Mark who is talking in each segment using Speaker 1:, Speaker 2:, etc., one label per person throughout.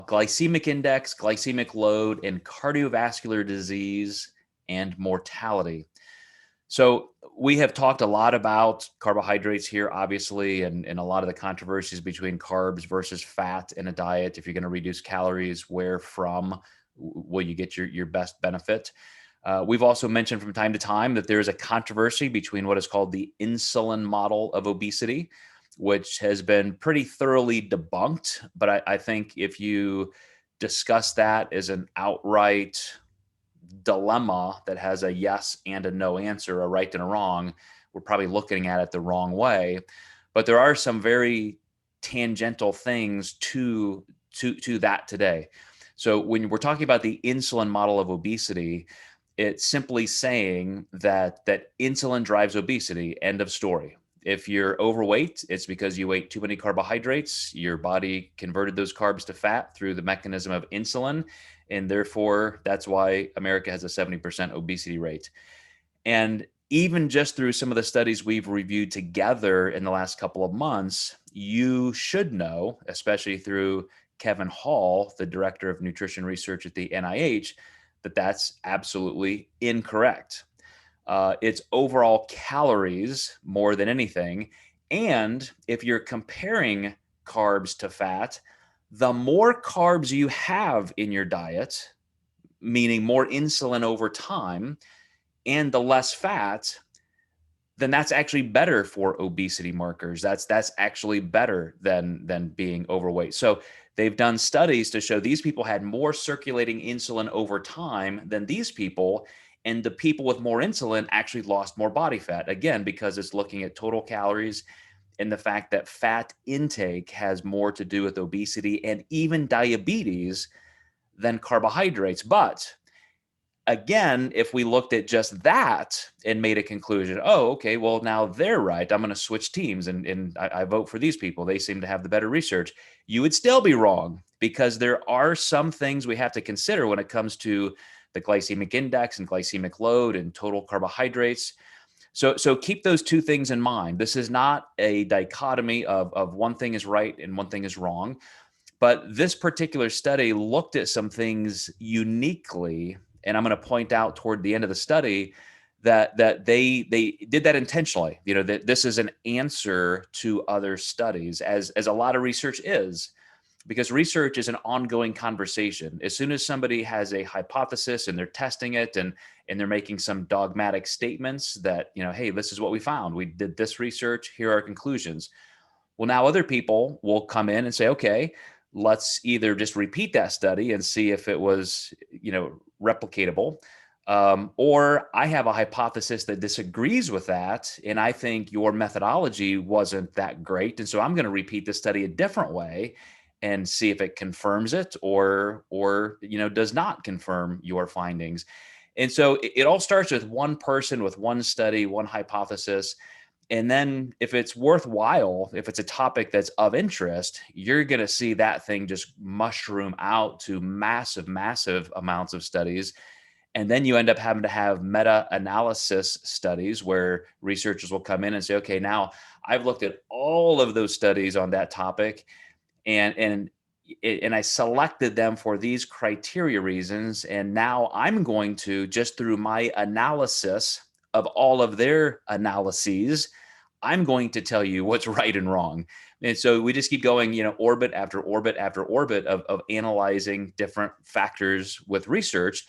Speaker 1: glycemic index, glycemic load, and cardiovascular disease and mortality. So we have talked a lot about carbohydrates here, obviously, and a lot of the controversies between carbs versus fat in a diet. If you're going to reduce calories, where from will you get your best benefit? We've also mentioned from time to time that there is a controversy between what is called the insulin model of obesity, which has been pretty thoroughly debunked. But I think if you discuss that as an outright dilemma that has a yes and a no answer, a right and a wrong, we're probably looking at it the wrong way. But there are some very tangential things to that today. So when we're talking about the insulin model of obesity, it's simply saying that insulin drives obesity. End of story. If you're overweight, it's because you ate too many carbohydrates. Your body converted those carbs to fat through the mechanism of insulin. And therefore, that's why America has a 70% obesity rate. And even just through some of the studies we've reviewed together in the last couple of months, you should know, especially through Kevin Hall, the director of nutrition research at the NIH, that that's absolutely incorrect. It's overall calories more than anything. And if you're comparing carbs to fat, the more carbs you have in your diet, meaning more insulin over time, and the less fat, then that's actually better for obesity markers. That's actually better than being overweight. So they've done studies to show these people had more circulating insulin over time than these people, and the people with more insulin actually lost more body fat. Again, because it's looking at total calories and the fact that fat intake has more to do with obesity and even diabetes than carbohydrates. But again, if we looked at just that and made a conclusion, oh, okay, well, now they're right, I'm going to switch teams and I vote for these people, they seem to have the better research, you would still be wrong, because there are some things we have to consider when it comes to the glycemic index and glycemic load and total carbohydrates. So keep those two things in mind. This is not a dichotomy of one thing is right and one thing is wrong. But this particular study looked at some things uniquely, and I'm going to point out toward the end of the study that they did that intentionally. You know, that this is an answer to other studies, as a lot of research is, because research is an ongoing conversation. As soon as somebody has a hypothesis and they're testing it and they're making some dogmatic statements that, you know, hey, this is what we found. We did this research. Here are our conclusions. Well, now other people will come in and say, okay, let's either just repeat that study and see if it was, you know, replicatable, or I have a hypothesis that disagrees with that, and I think your methodology wasn't that great, and so I'm going to repeat the study a different way and see if it confirms it or you know, does not confirm your findings. And so it all starts with one person, with one study, one hypothesis. And then if it's worthwhile, if it's a topic that's of interest, you're going to see that thing just mushroom out to massive, massive amounts of studies. And then you end up having to have meta-analysis studies where researchers will come in and say, okay, now I've looked at all of those studies on that topic, and I selected them for these criteria reasons. And now I'm going to, just through my analysis of all of their analyses, I'm going to tell you what's right and wrong. And so we just keep going, you know, orbit after orbit after orbit of analyzing different factors with research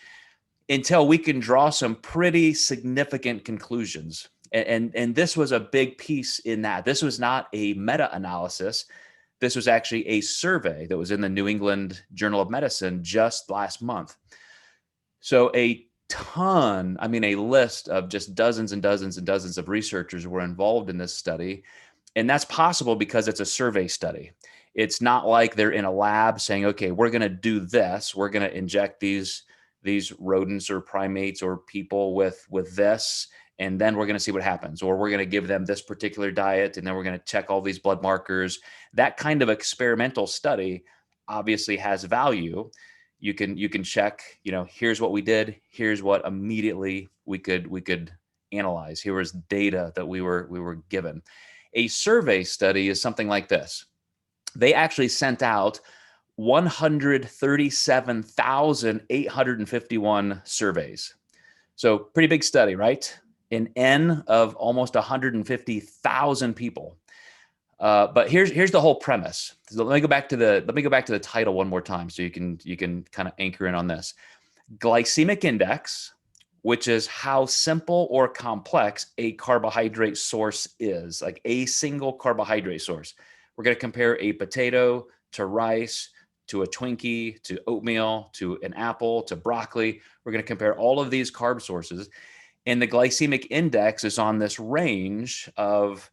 Speaker 1: until we can draw some pretty significant conclusions. And this was a big piece in that. This was not a meta-analysis. This was actually a survey that was in the New England Journal of Medicine just last month. So a ton, I mean, a list of just dozens and dozens and dozens of researchers were involved in this study. And that's possible because it's a survey study. It's not like they're in a lab saying, okay, we're going to do this. We're going to inject these rodents or primates or people with this, and then we're going to see what happens. Or we're going to give them this particular diet, and then we're going to check all these blood markers. That kind of experimental study obviously has value. You can check, you know, here's what we did. Here's what immediately we could analyze. Here was data that we were given. A survey study is something like this. They actually sent out 137,851 surveys. So pretty big study, right? An N of almost 150,000 people. But here's the whole premise. So let me go back to the title one more time, so you can kind of anchor in on this. Glycemic index, which is how simple or complex a carbohydrate source is, like a single carbohydrate source. We're going to compare a potato to rice, to a Twinkie, to oatmeal, to an apple, to broccoli. We're going to compare all of these carb sources. And the glycemic index is on this range of,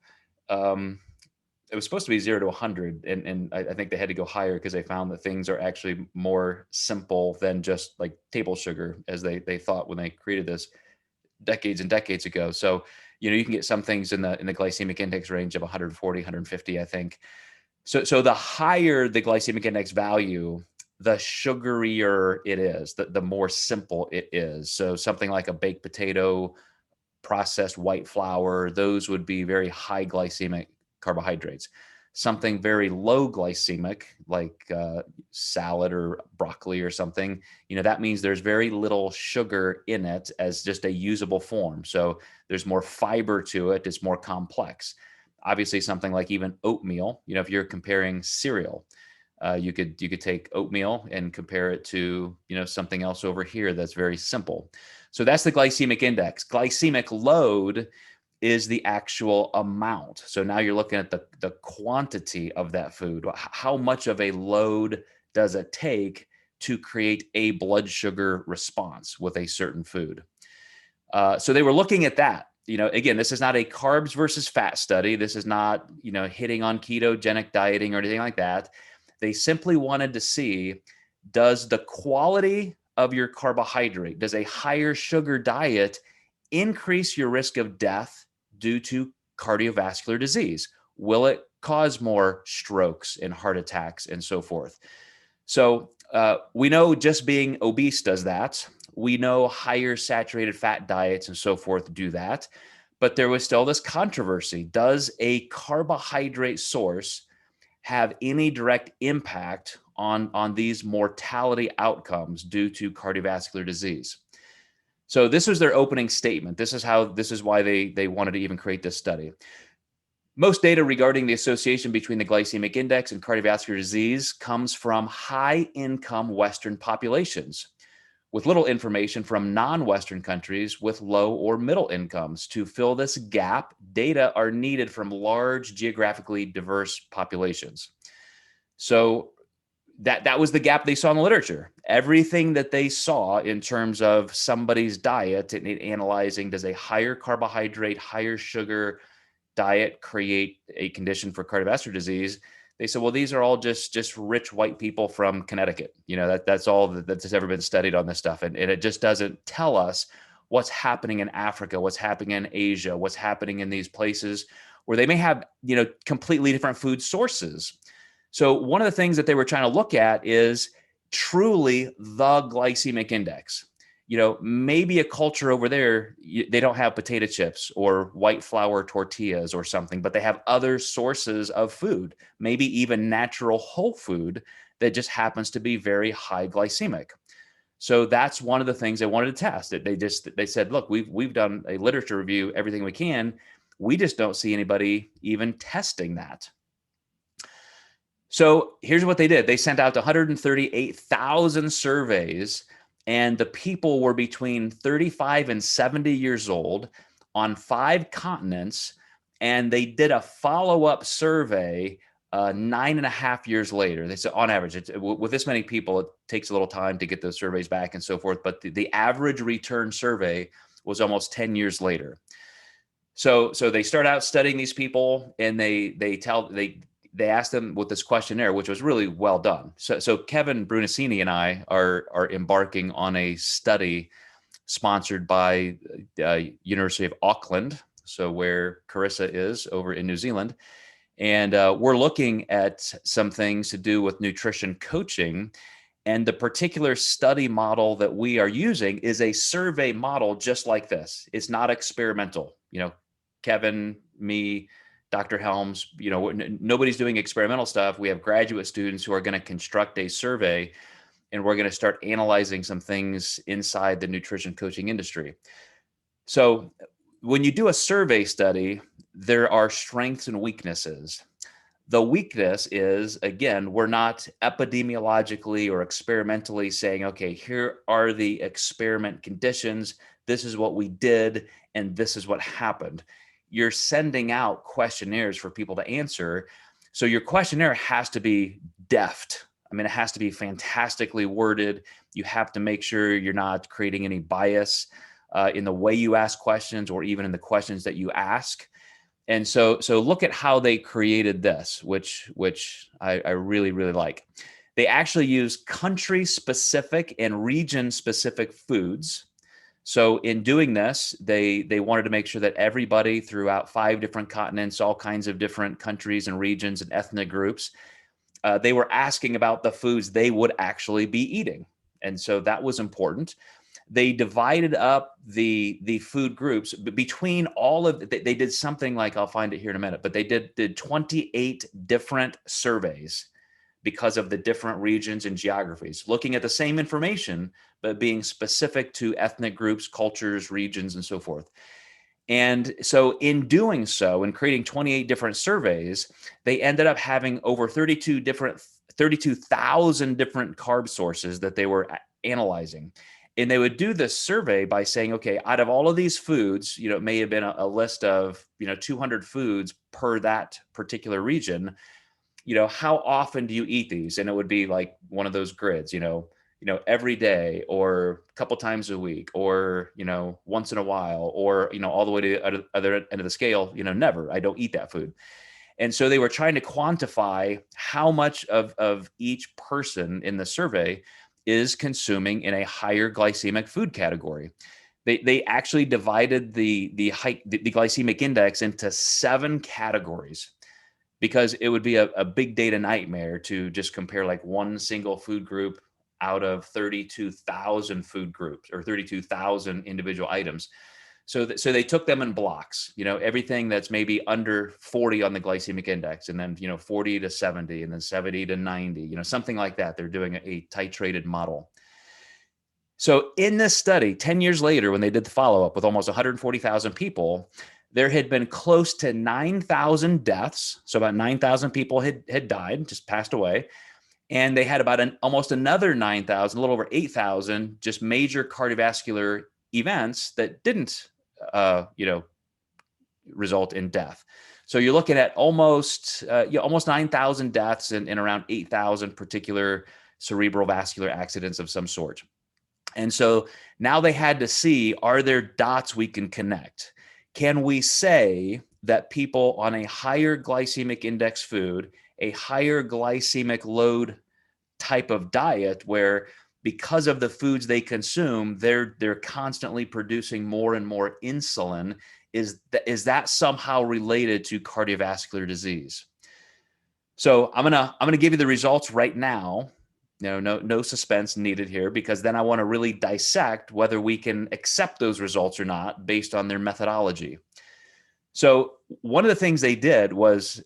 Speaker 1: it was supposed to be 0 to 100. And I think they had to go higher because they found that things are actually more simple than just like table sugar, as they thought when they created this decades and decades ago. So, you can get some things in the glycemic index range of 140, 150, I think. So the higher the glycemic index value, the sugarier it is, the more simple it is. So something like a baked potato, processed white flour, those would be very high glycemic carbohydrates. Something very low glycemic, like salad or broccoli or something, that means there's very little sugar in it as just a usable form. So there's more fiber to it. It's more complex. Obviously, something like even oatmeal, if you're comparing cereal, you could take oatmeal and compare it to, something else over here that's very simple. So that's the glycemic index. Glycemic load is the actual amount. So now you're looking at the quantity of that food. How much of a load does it take to create a blood sugar response with a certain food? So they were looking at that. Again, this is not a carbs versus fat study. This is not, hitting on ketogenic dieting or anything like that. They simply wanted to see, does the quality of your carbohydrate, does a higher sugar diet increase your risk of death due to cardiovascular disease? Will it cause more strokes and heart attacks and so forth? So we know just being obese does that. We know higher saturated fat diets and so forth do that. But there was still this controversy. Does a carbohydrate source have any direct impact on these mortality outcomes due to cardiovascular disease? So this was their opening statement. This is why they wanted to even create this study. Most data regarding the association between the glycemic index and cardiovascular disease comes from high-income Western populations, with little information from non-Western countries with low or middle incomes. To fill this gap, data are needed from large geographically diverse populations. So that was the gap they saw in the literature. Everything that they saw in terms of somebody's diet and analyzing, does a higher carbohydrate, higher sugar diet create a condition for cardiovascular disease? They said, well, these are all just rich white people from Connecticut. That's all that's ever been studied on this stuff. And it just doesn't tell us what's happening in Africa, what's happening in Asia, what's happening in these places where they may have, completely different food sources. So one of the things that they were trying to look at is truly the glycemic index. Maybe a culture over there, they don't have potato chips or white flour tortillas or something, but they have other sources of food, maybe even natural whole food that just happens to be very high glycemic. So that's one of the things they wanted to test. They said, look, we've done a literature review, everything we can. We just don't see anybody even testing that. So here's what they did. They sent out 138,000 surveys, and the people were between 35 and 70 years old on 5 continents. And they did a follow-up survey 9.5 years later. They said on average, with this many people, it takes a little time to get those surveys back and so forth. But the average return survey was almost 10 years later. So they start out studying these people, and they asked them with this questionnaire, which was really well done. So Kevin Brunacini and I are embarking on a study sponsored by University of Auckland, so where Carissa is over in New Zealand. And we're looking at some things to do with nutrition coaching. And the particular study model that we are using is a survey model just like this. It's not experimental. Kevin, me, Dr. Helms, nobody's doing experimental stuff. We have graduate students who are going to construct a survey, and we're going to start analyzing some things inside the nutrition coaching industry. So when you do a survey study, there are strengths and weaknesses. The weakness is, again, we're not epidemiologically or experimentally saying, okay, here are the experiment conditions. This is what we did, and this is what happened. You're sending out questionnaires for people to answer. So your questionnaire has to be deft. I mean, it has to be fantastically worded. You have to make sure you're not creating any bias in the way you ask questions or even in the questions that you ask. And so look at how they created this, which I really, really like. They actually use country-specific and region-specific foods. So in doing this, they wanted to make sure that everybody throughout 5 different continents, all kinds of different countries and regions and ethnic groups, they were asking about the foods they would actually be eating. And so that was important. They divided up the food groups between all of, they did something like, I'll find it here in a minute, but they did 28 different surveys because of the different regions and geographies, looking at the same information, but being specific to ethnic groups, cultures, regions, and so forth. And so in doing so, in creating 28 different surveys, they ended up having over 32,000 different carb sources that they were analyzing. And they would do this survey by saying, okay, out of all of these foods, it may have been a list of, 200 foods per that particular region. How often do you eat these? And it would be like one of those grids, every day or a couple times a week or, once in a while or, all the way to the other end of the scale, never, I don't eat that food. And so they were trying to quantify how much of each person in the survey is consuming in a higher glycemic food category. They actually divided the glycemic index into 7 categories because it would be a big data nightmare to just compare like one single food group out of 32,000 food groups or 32,000 individual items. So they took them in blocks, everything that's maybe under 40 on the glycemic index, and then, 40 to 70, and then 70 to 90, something like that. They're doing a titrated model. So in this study, 10 years later, when they did the follow-up with almost 140,000 people, there had been close to 9,000 deaths. So about 9,000 people had died, just passed away. And they had about almost another 9,000, a little over 8,000, just major cardiovascular events that didn't result in death. So you're looking at almost 9,000 deaths and around 8,000 particular cerebral vascular accidents of some sort. And so now they had to see, are there dots we can connect? Can we say that people on a higher glycemic index food, a higher glycemic load type of diet where because of the foods they consume, they're constantly producing more and more insulin. Is that somehow related to cardiovascular disease? So I'm gonna give you the results right now. No suspense needed here, because then I want to really dissect whether we can accept those results or not based on their methodology. So one of the things they did was,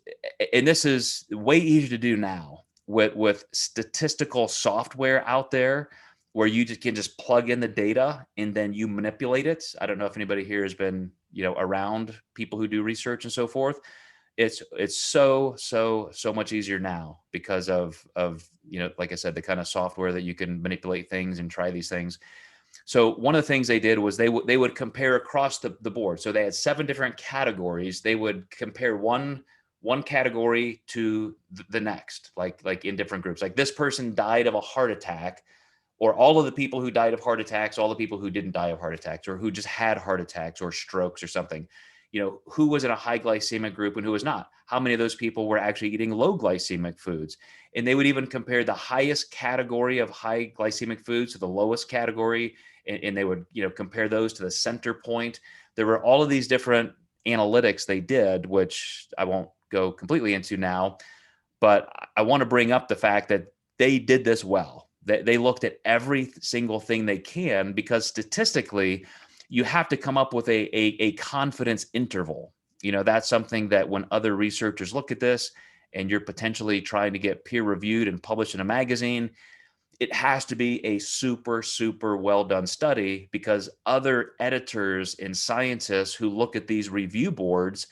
Speaker 1: and this is way easier to do now, with statistical software out there where you can just plug in the data and then you manipulate it. I don't know if anybody here has been, around people who do research and so forth. It's so much easier now because of like I said, the kind of software that you can manipulate things and try these things. So one of the things they did was they would compare across the board. So they had 7 different categories. They would compare one category to the next, like in different groups. Like this person died of a heart attack, or all of the people who died of heart attacks, all the people who didn't die of heart attacks, or who just had heart attacks or strokes or something. Who was in a high glycemic group and who was not? How many of those people were actually eating low glycemic foods? And they would even compare the highest category of high glycemic foods to the lowest category. And they would, compare those to the center point. There were all of these different analytics they did, which I won't go completely into now, but I want to bring up the fact that they did this well. They looked at every single thing they can, because statistically, you have to come up with a confidence interval. That's something that when other researchers look at this and you're potentially trying to get peer reviewed and published in a magazine, it has to be a super, super well done study, because other editors and scientists who look at these review boards,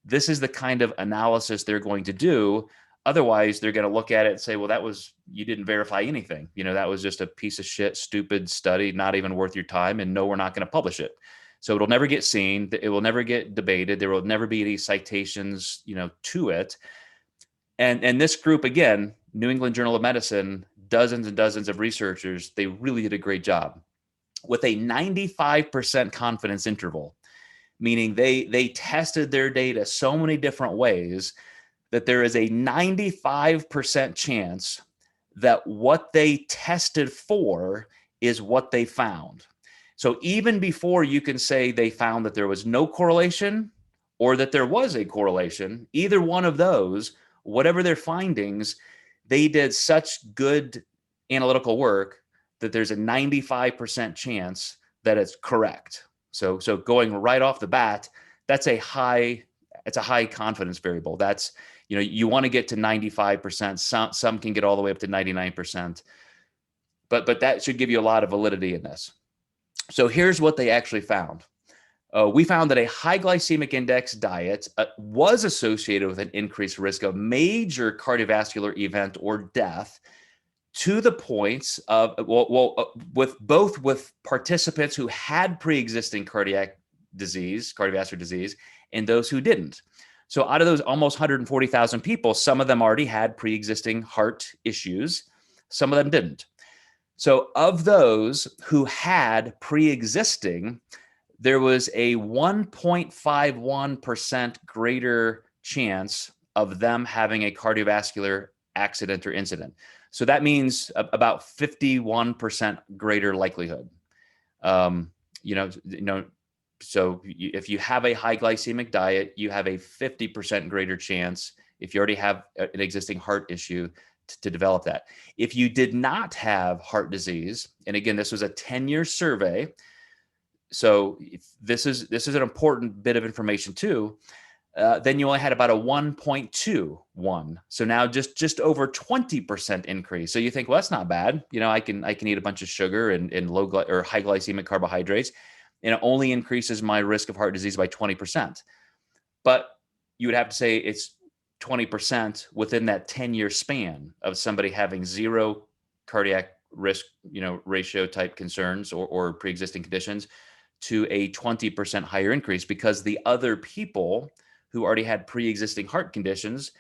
Speaker 1: this is the kind of analysis they're going to do. Otherwise, they're going to look at it and say, well, you didn't verify anything. That was just a piece of shit, stupid study, not even worth your time. And no, we're not going to publish it. So it'll never get seen. It will never get debated. There will never be any citations, to it. And this group, again, New England Journal of Medicine, dozens and dozens of researchers, they really did a great job with a 95% confidence interval, meaning they tested their data so many different ways that there is a 95% chance that what they tested for is what they found. So even before you can say they found that there was no correlation or that there was a correlation, either one of those, whatever their findings, they did such good analytical work that there's a 95% chance that it's correct. So going right off the bat, it's a high confidence variable. That's, you want to get to 95%. Some can get all the way up to 99%. But that should give you a lot of validity in this. So here's what they actually found. We found that a high glycemic index diet was associated with an increased risk of major cardiovascular event or death, to the points of, with participants who had pre-existing cardiovascular disease, and those who didn't. So out of those almost 140,000 people, some of them already had pre-existing heart issues, some of them didn't. So of those who had pre-existing, there was a 1.51% greater chance of them having a cardiovascular accident or incident. So that means about 51% greater likelihood. So if you have a high glycemic diet, you have a 50% greater chance, if you already have an existing heart issue, to develop that. If you did not have heart disease, and again, this was a 10-year survey, so this is an important bit of information too, then you only had about a 1.21. So now just over 20% increase. So you think, well, that's not bad. I can eat a bunch of sugar and low or high glycemic carbohydrates, and it only increases my risk of heart disease by 20%. But you would have to say it's 20% within that 10-year span of somebody having zero cardiac risk, ratio type concerns or pre-existing conditions, to a 20% higher increase, because the other people who already had pre-existing heart conditions,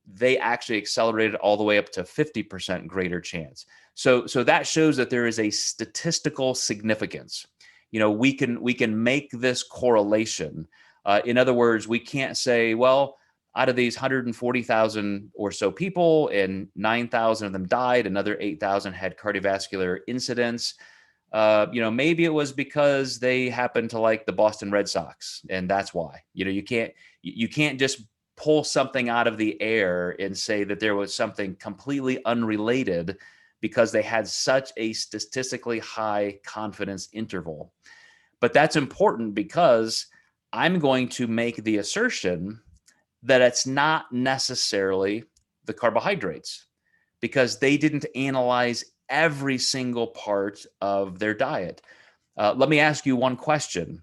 Speaker 1: they actually accelerated all the way up to 50% greater chance. So that shows that there is a statistical significance. We can make this correlation. In other words, we can't say, well, out of these 140,000 or so people, and 9,000 of them died, another 8,000 had cardiovascular incidents. Maybe it was because they happened to like the Boston Red Sox, and that's why. You can't just pull something out of the air and say that there was something completely unrelated because they had such a statistically high confidence interval. But that's important, because I'm going to make the assertion that it's not necessarily the carbohydrates, because they didn't analyze every single part of their diet. Let me ask you one question.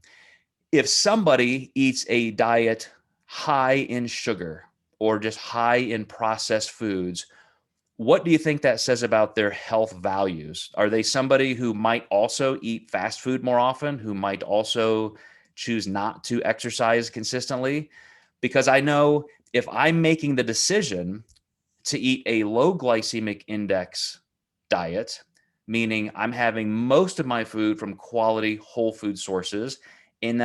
Speaker 1: If somebody eats a diet high in sugar or just high in processed foods, what do you think that says about their health values? Are they somebody who might also eat fast food more often, who might also choose not to exercise consistently? Because I know if I'm making the decision to eat a low glycemic index diet, meaning I'm having most of my food from quality whole food sources, and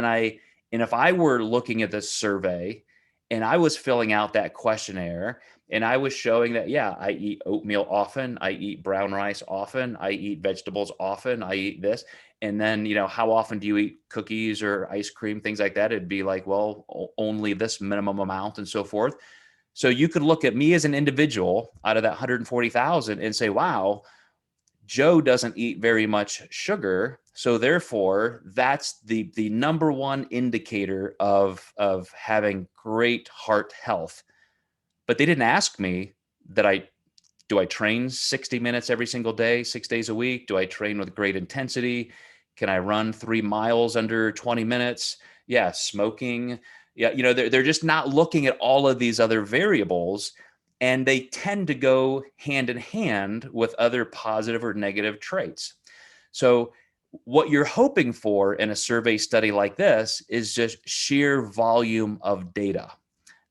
Speaker 1: if I were looking at this survey and I was filling out that questionnaire and I was showing that, yeah, I eat oatmeal often, I eat brown rice often, I eat vegetables often, I eat this, and then, how often do you eat cookies or ice cream, things like that? It'd be like, well, only this minimum amount and so forth. So you could look at me as an individual out of that 140,000 and say, wow, Joe doesn't eat very much sugar, So therefore, that's the number one indicator of having great heart health. But they didn't ask me that do I train 60 minutes every single day, 6 days a week? Do I train with great intensity? Can I run 3 miles under 20 minutes? Yeah, smoking. Yeah, they're just not looking at all of these other variables, and they tend to go hand in hand with other positive or negative traits. So what you're hoping for in a survey study like this is just sheer volume of data.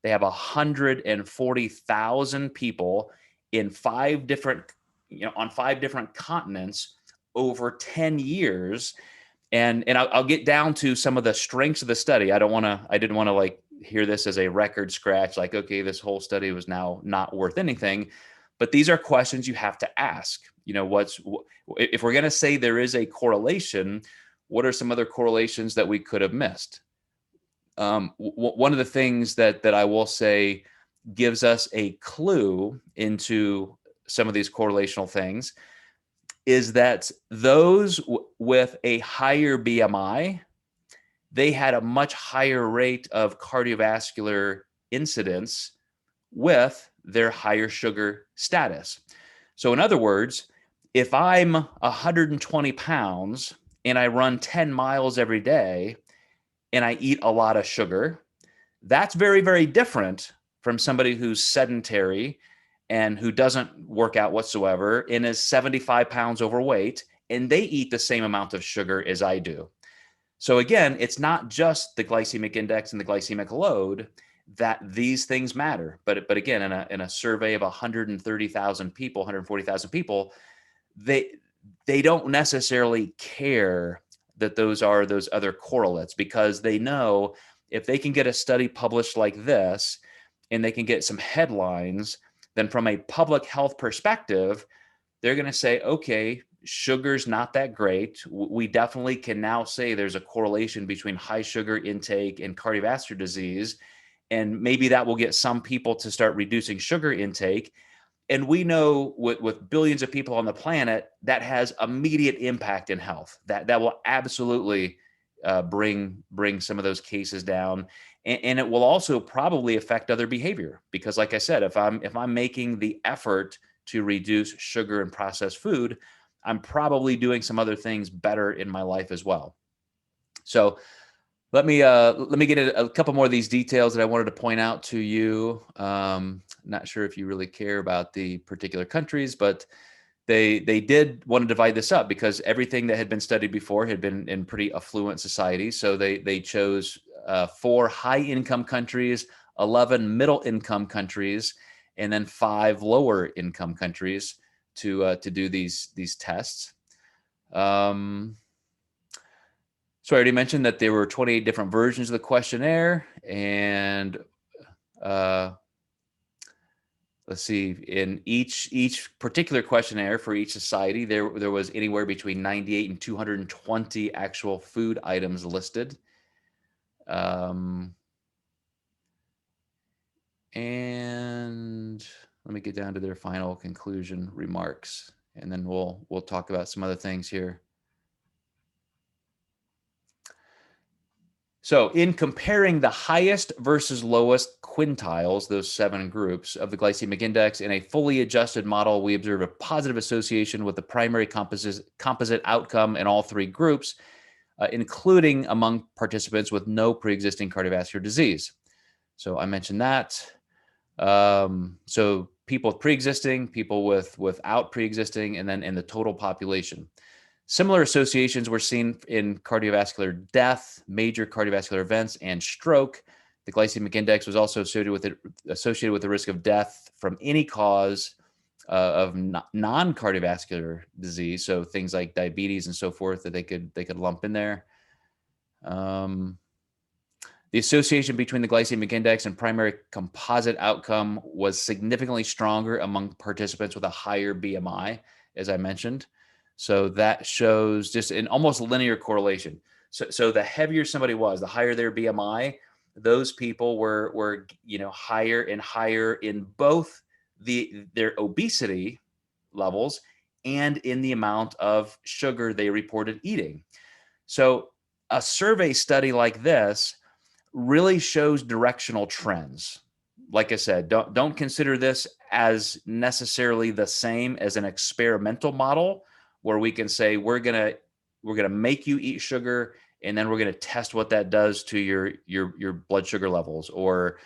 Speaker 1: They have 140,000 people in on 5 different continents over 10 years. And I'll get down to some of the strengths of the study. I didn't want to like hear this as a record scratch, like, okay, this whole study was now not worth anything. But these are questions you have to ask. If we're going to say there is a correlation, what are some other correlations that we could have missed? One of the things that I will say gives us a clue into some of these correlational things is that those with a higher BMI, they had a much higher rate of cardiovascular incidence with their higher sugar status. So in other words, if I'm 120 pounds and I run 10 miles every day and I eat a lot of sugar, that's very, very different from somebody who's sedentary and who doesn't work out whatsoever and is 75 pounds overweight, and they eat the same amount of sugar as I do. So again, it's not just the glycemic index and the glycemic load that these things matter. But again, in a survey of 130,000 people, 140,000 people, they don't necessarily care that those are those other correlates, because they know if they can get a study published like this and they can get some headlines, then from a public health perspective, they're going to say, okay, sugar's not that great. We definitely can now say there's a correlation between high sugar intake and cardiovascular disease. And maybe that will get some people to start reducing sugar intake. And we know with billions of people on the planet, that has immediate impact in health. That will absolutely bring some of those cases down. And it will also probably affect other behavior, because like I said, if I'm making the effort to reduce sugar and processed food, I'm probably doing some other things better in my life as well. So let me get a couple more of these details that I wanted to point out to you. Not sure if you really care about the particular countries, but they did want to divide this up because everything that had been studied before had been in pretty affluent societies. So they chose 4 high-income countries, 11 middle-income countries, and then 5 lower-income countries to do these tests. So I already mentioned that there were 28 different versions of the questionnaire, and let's see, in each particular questionnaire for each society, there was anywhere between 98 and 220 actual food items listed. And let me get down to their final conclusion remarks, and then we'll talk about some other things here. So in comparing the highest versus lowest quintiles, those 7 groups of the glycemic index in a fully adjusted model, we observe a positive association with the primary composite outcome in all 3 groups, including among participants with no pre-existing cardiovascular disease. So I mentioned that. So people with pre-existing, people without pre-existing, and then in the total population. Similar associations were seen in cardiovascular death, major cardiovascular events, and stroke. The glycemic index was also associated with the risk of death from any cause of non-cardiovascular disease, so things like diabetes and so forth that they could lump in there. The association between the glycemic index and primary composite outcome was significantly stronger among participants with a higher BMI, as I mentioned. So that shows just an almost linear correlation. So the heavier somebody was, the higher their BMI, those people were higher and higher in both their obesity levels and in the amount of sugar they reported eating. So a survey study like this really shows directional trends. Like I said, don't consider this as necessarily the same as an experimental model where we can say we're gonna make you eat sugar and then we're gonna test what that does to your blood sugar levels, or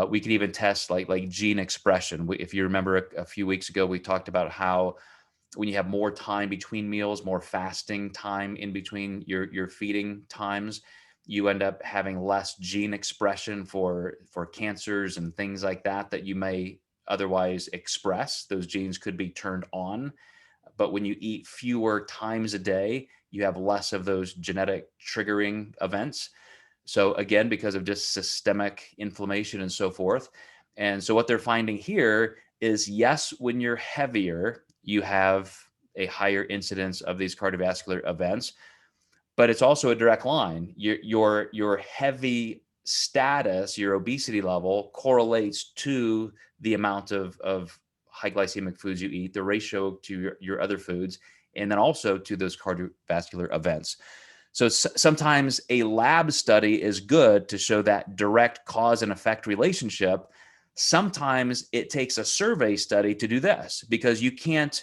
Speaker 1: we can even test like gene expression. If you remember a few weeks ago, we talked about how when you have more time between meals, more fasting time in between your feeding times, you end up having less gene expression for cancers and things like that that you may otherwise express. Those genes could be turned on, but when you eat fewer times a day, you have less of those genetic triggering events. So again, because of just systemic inflammation and so forth. And so what they're finding here is, yes, when you're heavier, you have a higher incidence of these cardiovascular events, but it's also a direct line. Your heavy status, your obesity level correlates to the amount of high glycemic foods you eat, the ratio to your other foods, and then also to those cardiovascular events. So sometimes a lab study is good to show that direct cause and effect relationship. Sometimes it takes a survey study to do this, because you can't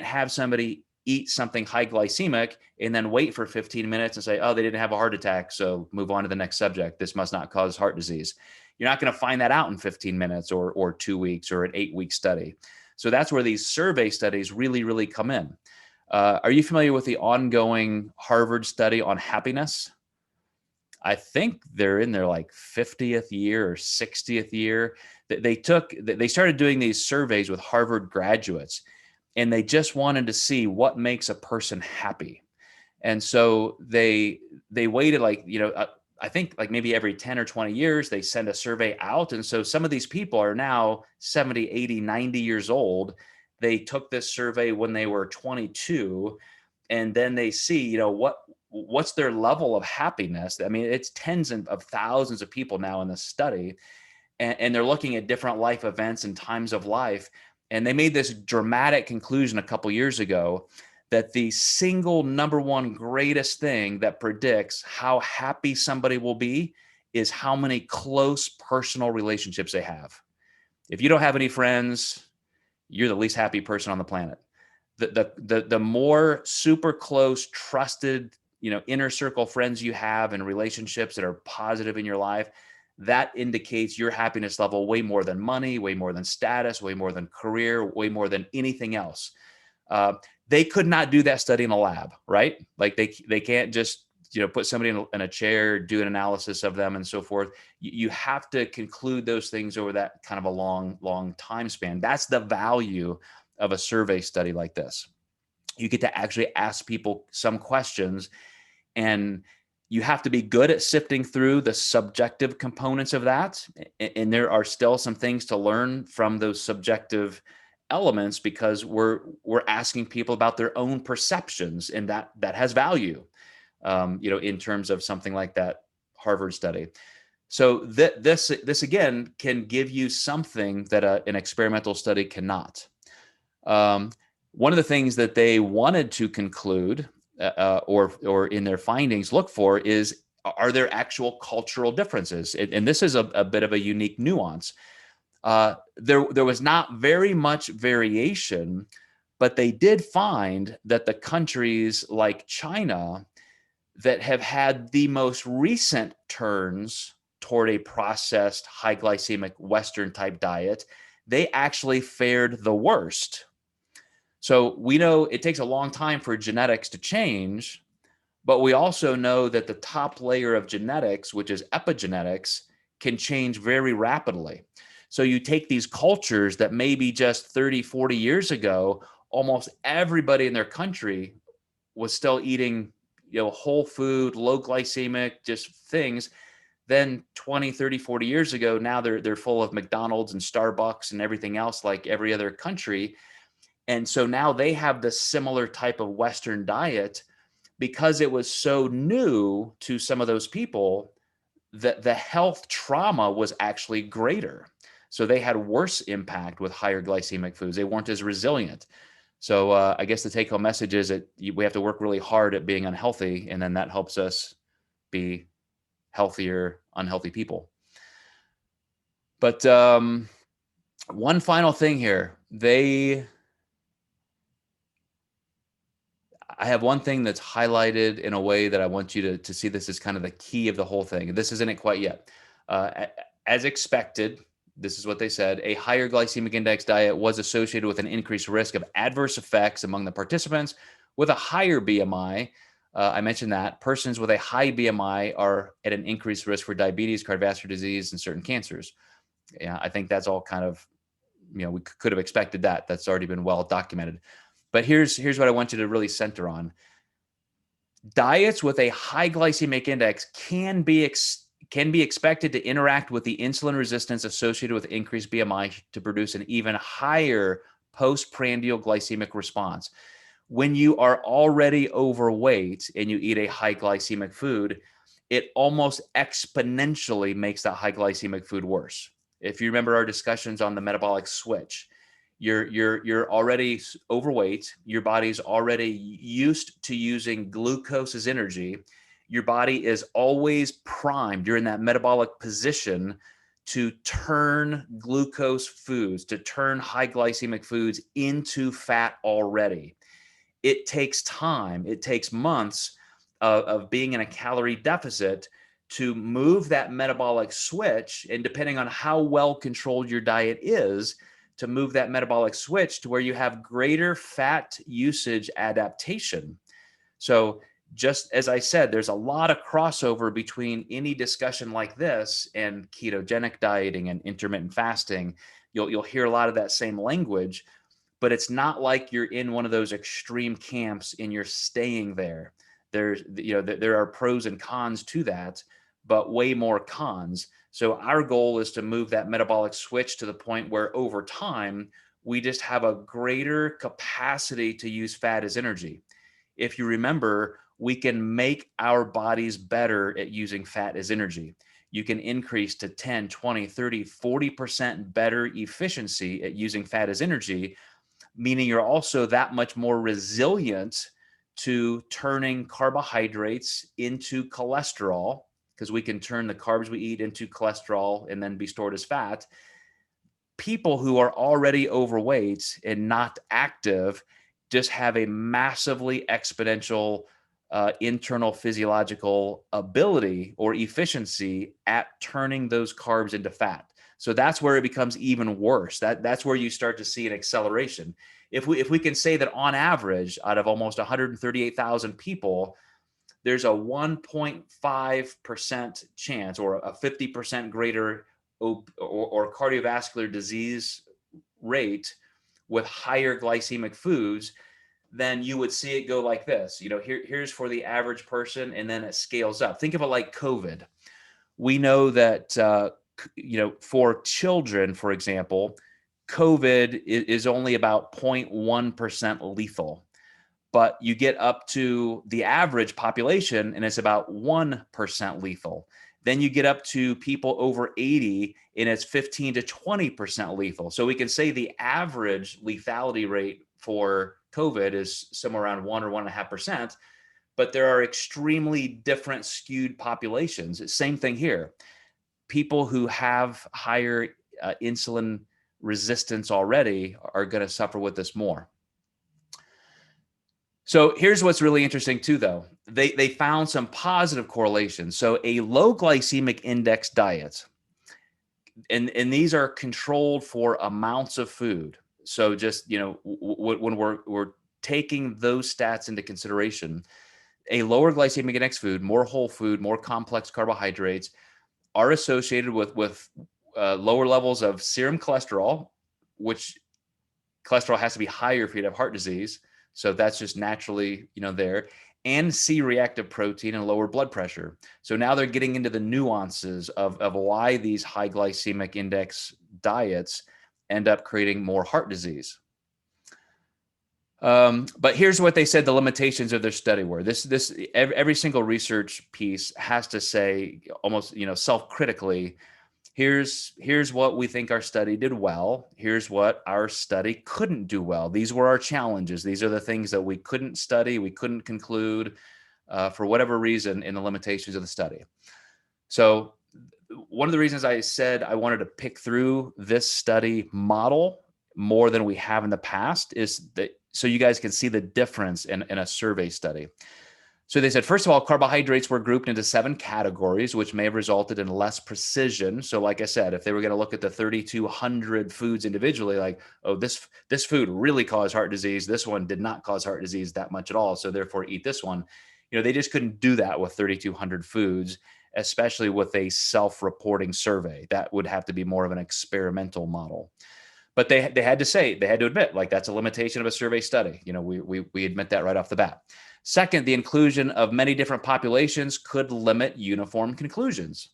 Speaker 1: have somebody eat something high glycemic and then wait for 15 minutes and say, oh, they didn't have a heart attack, so move on to the next subject. This must not cause heart disease. You're not going to find that out in 15 minutes or 2 weeks or an 8-week study. So that's where these survey studies really, really come in. Are you familiar with the ongoing Harvard study on happiness? I think they're in their like 50th year or 60th year. They started doing these surveys with Harvard graduates, and they just wanted to see what makes a person happy. And so they waited I think like maybe every 10 or 20 years, they send a survey out. And so some of these people are now 70, 80, 90 years old. They took this survey when they were 22, and then they see, what's their level of happiness. I mean, it's tens of thousands of people now in this study, and they're looking at different life events and times of life. And they made this dramatic conclusion a couple years ago that the single number one greatest thing that predicts how happy somebody will be is how many close personal relationships they have. If you don't have any friends, you're the least happy person on the planet. The more super close, trusted, inner circle friends you have and relationships that are positive in your life, that indicates your happiness level way more than money, way more than status, way more than career, way more than anything else. They could not do that study in a lab, right? Like they can't just put somebody in a chair, do an analysis of them and so forth. You have to conclude those things over that kind of a long time span. That's the value of a survey study like this. You get to actually ask people some questions, and you have to be good at sifting through the subjective components of that. And there are still some things to learn from those subjective elements, because we're asking people about their own perceptions, and that has value, in terms of something like that Harvard study. So this again can give you something that an experimental study cannot. One of the things that they wanted to conclude, or in their findings look for, is, are there actual cultural differences? And this is a bit of a unique nuance. There was not very much variation, but they did find that the countries like China that have had the most recent turns toward a processed, high glycemic Western type diet, they actually fared the worst. So we know it takes a long time for genetics to change, but we also know that the top layer of genetics, which is epigenetics, can change very rapidly. So you take these cultures that maybe just 30, 40 years ago, almost everybody in their country was still eating, whole food, low glycemic, just things. Then 20, 30, 40 years ago, now they're full of McDonald's and Starbucks and everything else like every other country. And so now they have this similar type of Western diet, because it was so new to some of those people that the health trauma was actually greater. So they had worse impact with higher glycemic foods. They weren't as resilient. So I guess the take home message is that we have to work really hard at being unhealthy, and then that helps us be healthier, unhealthy people. But one final thing here, I have one thing that's highlighted in a way that I want you to see this as kind of the key of the whole thing. This isn't it quite yet. As expected, this is what they said, a higher glycemic index diet was associated with an increased risk of adverse effects among the participants with a higher BMI. I mentioned that persons with a high BMI are at an increased risk for diabetes, cardiovascular disease, and certain cancers. Yeah, I think that's all kind of, we could have expected that. That's already been well documented. But here's what I want you to really center on. Diets with a high glycemic index can be expected to interact with the insulin resistance associated with increased BMI to produce an even higher postprandial glycemic response. When you are already overweight and you eat a high glycemic food, it almost exponentially makes that high glycemic food worse. If you remember our discussions on the metabolic switch, you're already overweight, your body's already used to using glucose as energy. Your body is always primed. You're in that metabolic position to turn glucose foods, to turn high glycemic foods into fat already. It takes time. It takes months of being in a calorie deficit to move that metabolic switch. And depending on how well controlled your diet is, to move that metabolic switch to where you have greater fat usage adaptation. So just as I said, there's a lot of crossover between any discussion like this and ketogenic dieting and intermittent fasting. You'll hear a lot of that same language, but it's not like you're in one of those extreme camps and you're staying there. There are pros and cons to that, but way more cons. So our goal is to move that metabolic switch to the point where over time, we just have a greater capacity to use fat as energy. If you remember, we can make our bodies better at using fat as energy. You can increase to 10, 20, 30, 40% better efficiency at using fat as energy, meaning you're also that much more resilient to turning carbohydrates into cholesterol, because we can turn the carbs we eat into cholesterol and then be stored as fat. People who are already overweight and not active just have a massively exponential internal physiological ability or efficiency at turning those carbs into fat. So that's where it becomes even worse. That's where you start to see an acceleration. If we can say that on average, out of almost 138,000 people, there's a 1.5% chance or a 50% greater or cardiovascular disease rate with higher glycemic foods, then you would see it go like this. Here's for the average person, and then it scales up. Think of it like COVID. We know that, for children, for example, COVID is only about 0.1% lethal. But you get up to the average population and it's about 1% lethal. Then you get up to people over 80 and it's 15 to 20% lethal. So we can say the average lethality rate for COVID is somewhere around 1 or 1.5%, but there are extremely different skewed populations. Same thing here. People who have higher insulin resistance already are going to suffer with this more. So here's what's really interesting too, though. They found some positive correlations. So a low glycemic index diet, and these are controlled for amounts of food. So just, when we're taking those stats into consideration, a lower glycemic index food, more whole food, more complex carbohydrates are associated with lower levels of serum cholesterol, which cholesterol has to be higher if you have heart disease. So that's just naturally, there, and C-reactive protein and lower blood pressure. So now they're getting into the nuances of why these high glycemic index diets end up creating more heart disease. But here's what they said the limitations of their study were. Every single research piece has to say almost, self-critically, here's what we think our study did well. Here's what our study couldn't do well. These were our challenges. These are the things that we couldn't study, we couldn't conclude for whatever reason in the limitations of the study. So one of the reasons I said I wanted to pick through this study model more than we have in the past is that so you guys can see the difference in a survey study. So they said, first of all, carbohydrates were grouped into 7 categories, which may have resulted in less precision. So like I said, if they were going to look at the 3,200 foods individually, like, oh, this food really caused heart disease. This one did not cause heart disease that much at all. So therefore eat this one. They just couldn't do that with 3,200 foods, especially with a self-reporting survey. That would have to be more of an experimental model. But they had to admit, like, that's a limitation of a survey study. We admit that right off the bat. Second, the inclusion of many different populations could limit uniform conclusions.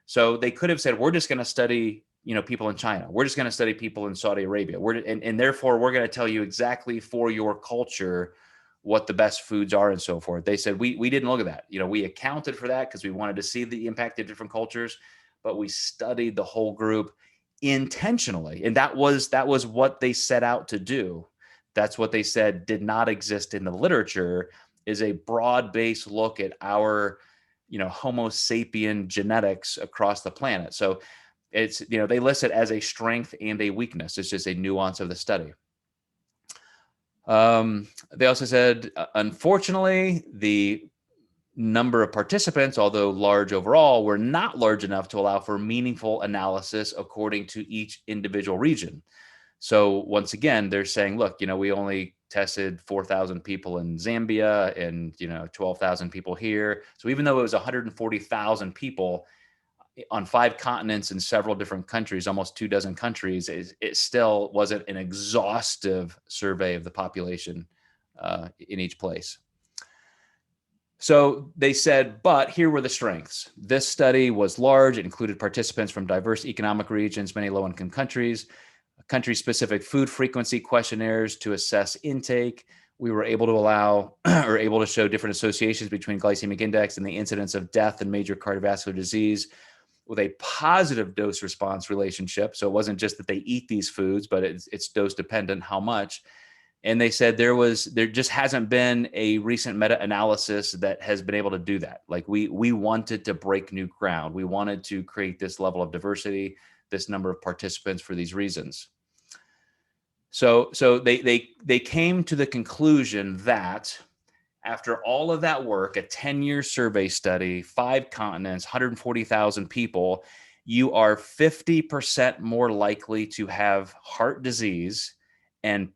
Speaker 1: So they could have said, we're just going to study, people in China. We're just going to study people in Saudi Arabia. And therefore, we're going to tell you exactly for your culture what the best foods are and so forth. They said, we didn't look at that. We accounted for that because we wanted to see the impact of different cultures, but we studied the whole group intentionally. And that was what they set out to do. That's what they said did not exist in the literature, is a broad-based look at our, Homo sapien genetics across the planet. So it's, they list it as a strength and a weakness. It's just a nuance of the study. They also said, unfortunately, the number of participants, although large overall, were not large enough to allow for meaningful analysis according to each individual region. So once again, they're saying, look, we only tested 4,000 people in Zambia and, 12,000 people here. So even though it was 140,000 people on 5 continents in several different countries, almost 24 countries, it still wasn't an exhaustive survey of the population in each place. So they said, but here were the strengths. This study was large. It included participants from diverse economic regions, many low-income countries, country-specific food frequency questionnaires to assess intake. We were able to show different associations between glycemic index and the incidence of death and major cardiovascular disease with a positive dose-response relationship. So it wasn't just that they eat these foods, but it's dose-dependent how much. And they said there just hasn't been a recent meta-analysis that has been able to do that. Like we wanted to break new ground. We wanted to create this level of diversity, this number of participants for these reasons. So they came to the conclusion that after all of that work, a 10-year survey study, 5 continents, 140,000 people, you are 50% more likely to have heart disease and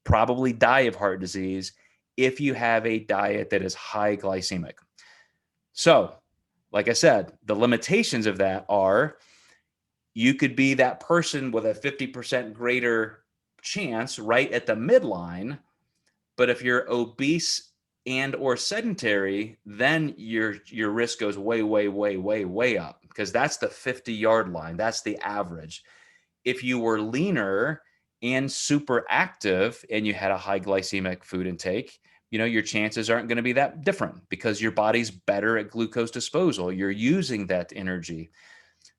Speaker 1: probably die of heart disease if you have a diet that is high glycemic. So, like I said, the limitations of that are you could be that person with a 50% greater chance right at the midline, but if you're obese and or sedentary, then your risk goes way, way, way, way, way up, because that's the 50-yard line. That's the average. If you were leaner and super active and you had a high glycemic food intake, your chances aren't going to be that different because your body's better at glucose disposal. You're using that energy.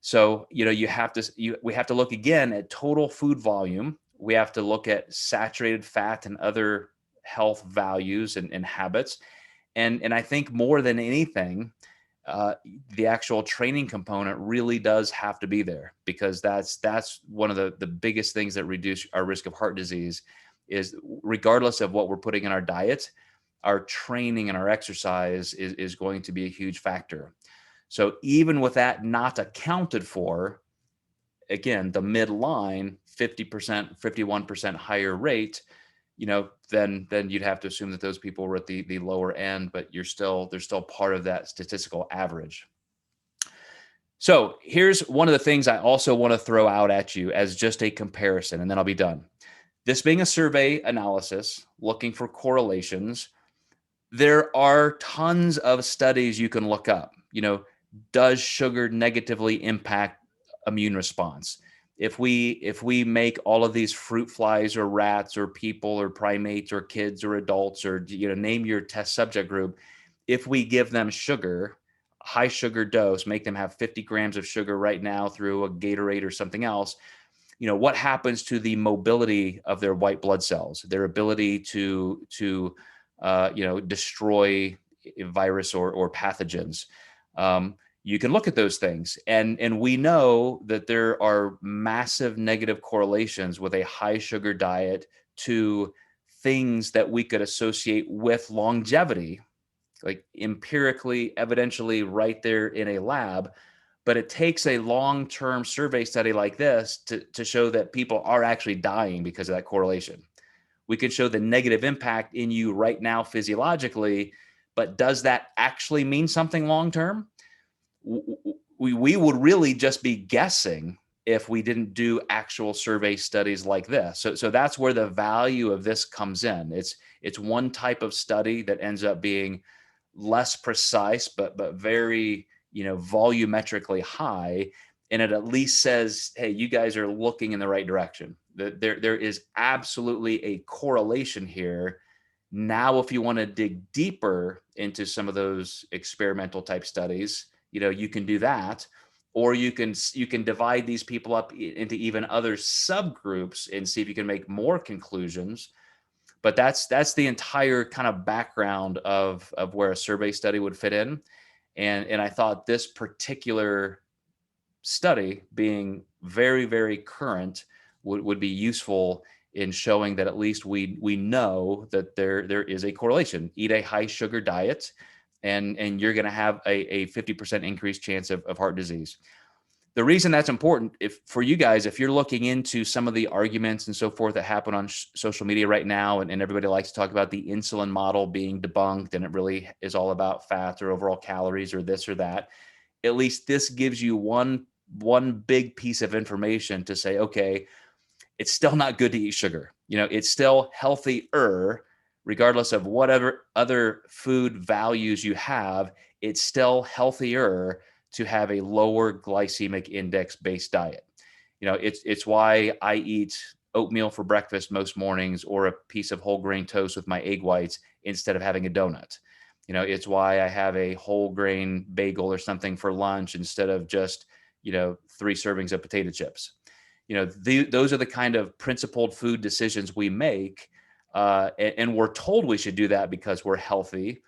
Speaker 1: So, we have to look again at total food volume. We have to look at saturated fat and other health values and habits. And I think more than anything, the actual training component really does have to be there, because that's one of the biggest things that reduce our risk of heart disease is, regardless of what we're putting in our diet, our training and our exercise is going to be a huge factor. So even with that not accounted for, again, the midline, 50%, 51% higher rate, then you'd have to assume that those people were at the lower end, but they're still part of that statistical average. So here's one of the things I also want to throw out at you as just a comparison, and then I'll be done. This being a survey analysis, looking for correlations, there are tons of studies you can look up. Does sugar negatively impact immune response? If we make all of these fruit flies or rats or people or primates or kids or adults or name your test subject group, if we give them sugar, high sugar dose, make them have 50 grams of sugar right now through a Gatorade or something else, what happens to the mobility of their white blood cells, their ability to destroy virus or pathogens. You can look at those things, and we know that there are massive negative correlations with a high sugar diet to things that we could associate with longevity, like empirically, evidentially right there in a lab. But it takes a long-term survey study like this to show that people are actually dying because of that correlation. We can show the negative impact in you right now physiologically, but does that actually mean something long-term? We would really just be guessing if we didn't do actual survey studies like this. So that's where the value of this comes in. It's one type of study that ends up being less precise, but very, volumetrically high. And it at least says, hey, you guys are looking in the right direction. There is absolutely a correlation here. Now, if you want to dig deeper into some of those experimental type studies, you can do that, or you can divide these people up into even other subgroups and see if you can make more conclusions. But that's the entire kind of background of where a survey study would fit in. And I thought this particular study, being very, very current, would be useful in showing that at least we know that there is a correlation. Eat a high sugar diet, and you're going to have a 50% increased chance of heart disease. The reason that's important, for you guys, if you're looking into some of the arguments and so forth that happen on social media right now, and everybody likes to talk about the insulin model being debunked, and it really is all about fat or overall calories or this or that, at least this gives you one big piece of information to say, okay, it's still not good to eat sugar. It's still healthier, regardless of whatever other food values you have. It's still healthier to have a lower glycemic index based diet. It's why I eat oatmeal for breakfast most mornings, or a piece of whole grain toast with my egg whites instead of having a donut. It's why I have a whole grain bagel or something for lunch instead of just 3 servings of potato chips. Those are the kind of principled food decisions we make, and we're told we should do that because we're healthy.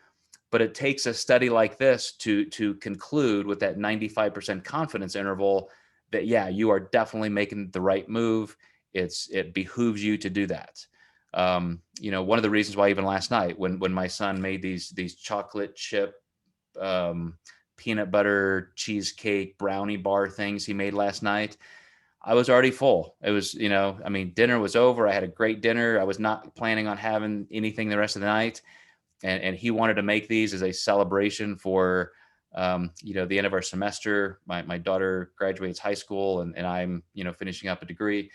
Speaker 1: But it takes a study like this to conclude with that 95% confidence interval that, yeah, you are definitely making the right move. It behooves you to do that. One of the reasons why even last night when my son made these chocolate chip peanut butter cheesecake brownie bar things he made last night, I was already full. It was, dinner was over. I had a great dinner. I was not planning on having anything the rest of the night. And he wanted to make these as a celebration for, the end of our semester. My daughter graduates high school, and I'm, finishing up a degree.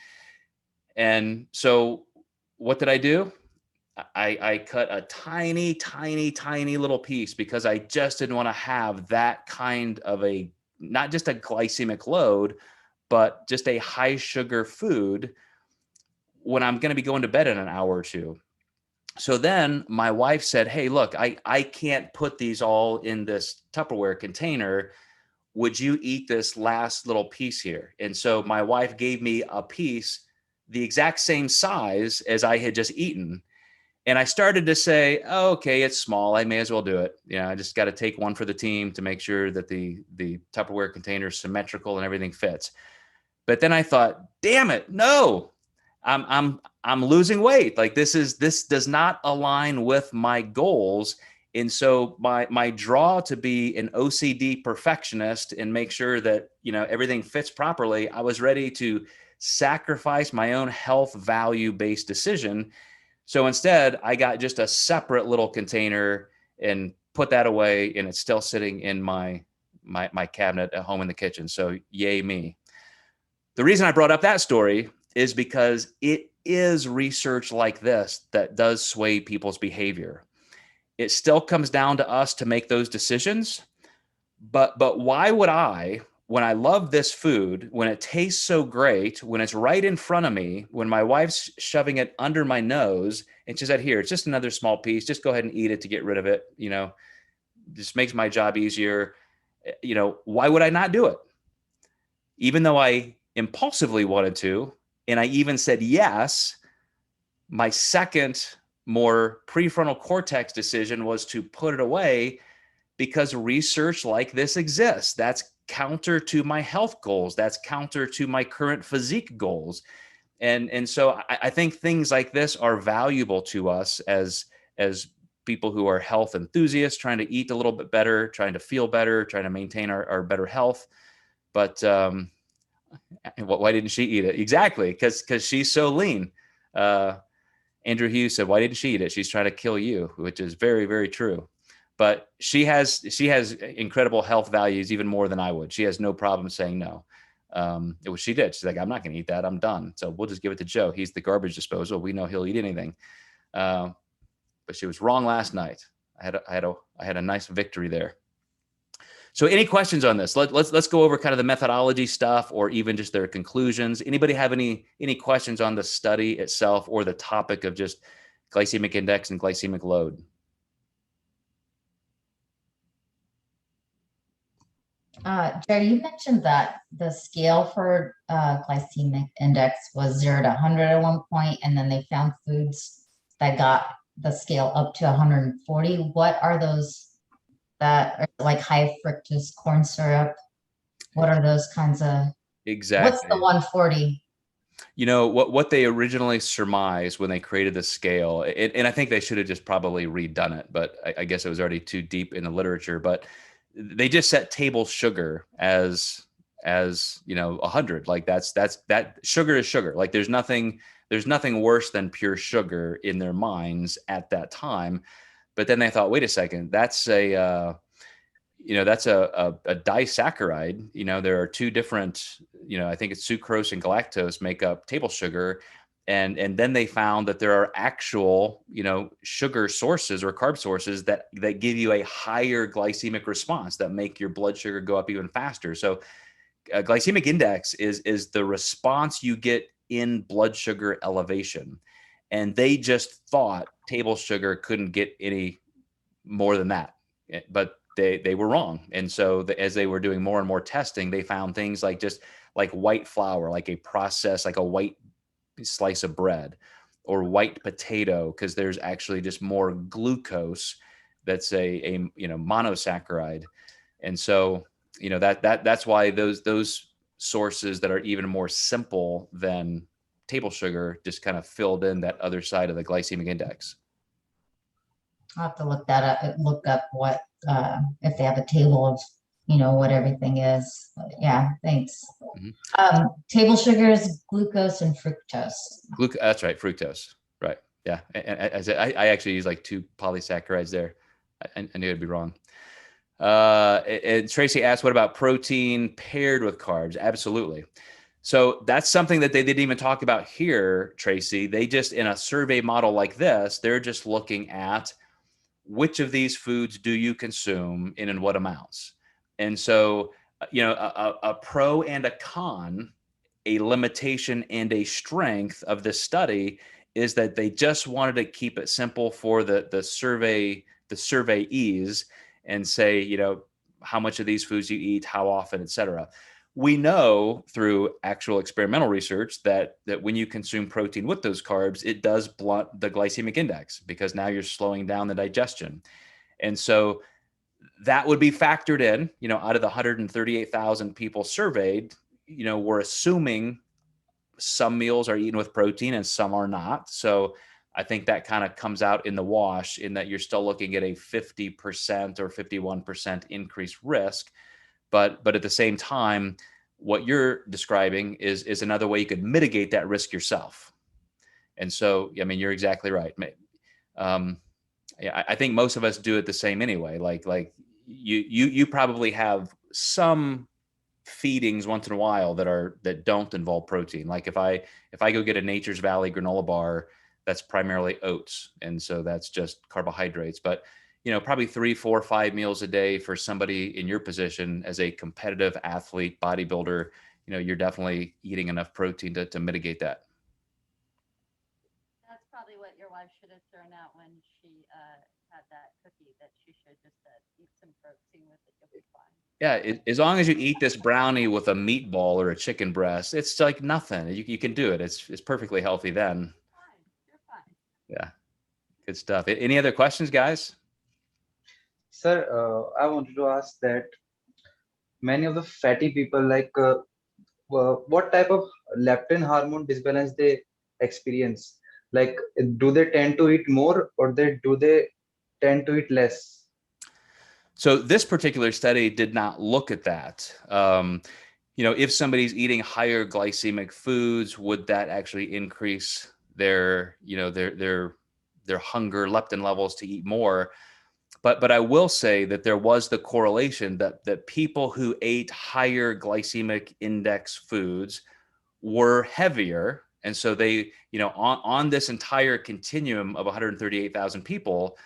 Speaker 1: And so what did I do? I cut a tiny, tiny, tiny little piece because I just didn't want to have that kind of not just a glycemic load, but just a high sugar food when I'm going to be going to bed in an hour or two. So then my wife said, hey, look, I can't put these all in this Tupperware container. Would you eat this last little piece here? And so my wife gave me a piece the exact same size as I had just eaten. And I started to say, oh, okay, it's small. I may as well do it. I just got to take one for the team to make sure that the Tupperware container is symmetrical and everything fits. But then I thought, damn it, no. I'm losing weight. Like this does not align with my goals. And so my draw to be an OCD perfectionist and make sure that, everything fits properly, I was ready to sacrifice my own health value-based decision. So instead, I got just a separate little container and put that away, and it's still sitting in my cabinet at home in the kitchen. So yay me. The reason I brought up that story is because it is research like this that does sway people's behavior. It still comes down to us to make those decisions. But why would I, when I love this food, when it tastes so great, when it's right in front of me, when my wife's shoving it under my nose and she said, here, it's just another small piece, just go ahead and eat it to get rid of it, just makes my job easier. why would I not do it? Even though I impulsively wanted to, and I even said yes, my second, more prefrontal cortex decision was to put it away because research like this exists. That's counter to my health goals. That's counter to my current physique goals. And so I think things like this are valuable to us as people who are health enthusiasts, trying to eat a little bit better, trying to feel better, trying to maintain our better health. But why didn't she eat it? Exactly, because she's so lean. Andrew Hughes said, "Why didn't she eat it? She's trying to kill you," which is very, very true. But she has incredible health values, even more than I would. She has no problem saying no. It was she did. She's like, "I'm not going to eat that. I'm done. So we'll just give it to Joe. He's the garbage disposal. We know he'll eat anything." But she was wrong last night. I had a nice victory there. So any questions on this? Let's go over kind of the methodology stuff, or even just their conclusions. Anybody have any questions on the study itself or the topic of just glycemic index and glycemic load?
Speaker 2: Jerry, you mentioned that the scale for glycemic index was 0 to 100 at one point, and then they found foods that got the scale up to 140. What are those that are like high fructose corn syrup? What are those kinds of?
Speaker 1: Exactly.
Speaker 2: What's the 140?
Speaker 1: What they originally surmised when they created the scale, and I think they should have just probably redone it, but I guess it was already too deep in the literature. But they just set table sugar as 100. Like that sugar is sugar. Like there's nothing worse than pure sugar in their minds at that time. But then they thought, wait a second, that's a disaccharide. There are two different, I think it's sucrose and galactose make up table sugar. And then they found that there are actual, sugar sources or carb sources that give you a higher glycemic response, that make your blood sugar go up even faster. So glycemic index is the response you get in blood sugar elevation. And they just thought table sugar couldn't get any more than that. But they were wrong. And so as they were doing more and more testing, they found things like just like white flour, like a process, like a white slice of bread, or white potato, because there's actually just more glucose. That's a monosaccharide. And so that's why those sources that are even more simple than table sugar just kind of filled in that other side of the glycemic index.
Speaker 2: I'll have to look that up, look up what if they have a table of what everything is. But yeah, thanks.
Speaker 1: Mm-hmm.
Speaker 2: Table sugars, glucose, and fructose.
Speaker 1: That's right, fructose. Right. Yeah. And I actually use like 2 polysaccharides there. I knew I'd be wrong. And Tracy asked, what about protein paired with carbs? Absolutely. So that's something that they didn't even talk about here, Tracy. They just, in a survey model like this, they're just looking at which of these foods do you consume and in what amounts. And so, a pro and a con, a limitation and a strength of this study is that they just wanted to keep it simple for the surveyees, and say, how much of these foods you eat, how often, et cetera. We know through actual experimental research that when you consume protein with those carbs, it does blunt the glycemic index, because now you're slowing down the digestion. And so that would be factored in, out of the 138,000 people surveyed, we're assuming some meals are eaten with protein and some are not. So I think that kind of comes out in the wash, in that you're still looking at a 50% or 51% increased risk. But at the same time, what you're describing is another way you could mitigate that risk yourself. And so, I mean, you're exactly right. Yeah, I think most of us do it the same anyway. Like you probably have some feedings once in a while that don't involve protein. Like if I go get a Nature's Valley granola bar, that's primarily oats, and so that's just carbohydrates. But probably 3, 4, 5 meals a day for somebody in your position as a competitive athlete, bodybuilder, you're definitely eating enough protein to mitigate that.
Speaker 2: That's probably
Speaker 3: what your wife should have thrown out when she had that cookie, that she should have just said, eat some protein with it, you'll be fine.
Speaker 1: Yeah, as long as you eat this brownie with a meatball or a chicken breast, it's like nothing. You can do it. It's perfectly healthy then.
Speaker 3: Fine, you're fine.
Speaker 1: Yeah, good stuff. Any other questions, guys?
Speaker 4: Sir, I wanted to ask that many of the fatty people, like, what type of leptin hormone disbalance they experience? Like, do they tend to eat more, or do they tend to eat less?
Speaker 1: So this particular study did not look at that. If somebody's eating higher glycemic foods, would that actually increase their hunger leptin levels to eat more? But I will say that there was the correlation that people who ate higher glycemic index foods were heavier. And so they, on this entire continuum of 138,000 people,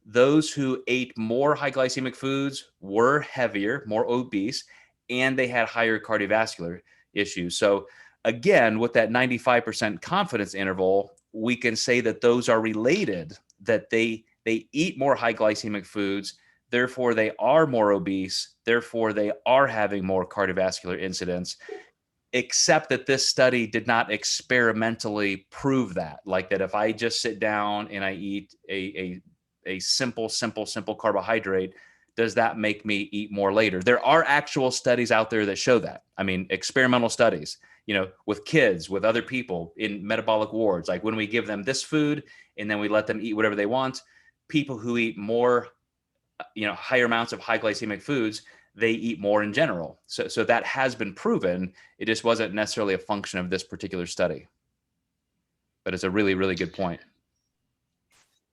Speaker 1: those who ate more high glycemic foods were heavier, more obese, and they had higher cardiovascular issues. So again, with that 95% confidence interval, we can say that those are related, that they eat more high glycemic foods, therefore they are more obese, therefore they are having more cardiovascular incidents, except that this study did not experimentally prove that. Like that if I just sit down and I eat a simple carbohydrate, does that make me eat more later? There are actual studies out there that show that. I mean, experimental studies, with kids, with other people in metabolic wards, like when we give them this food and then we let them eat whatever they want, people who eat more, higher amounts of high glycemic foods, they eat more in general. So that has been proven. It just wasn't necessarily a function of this particular study. But it's a really, really good point.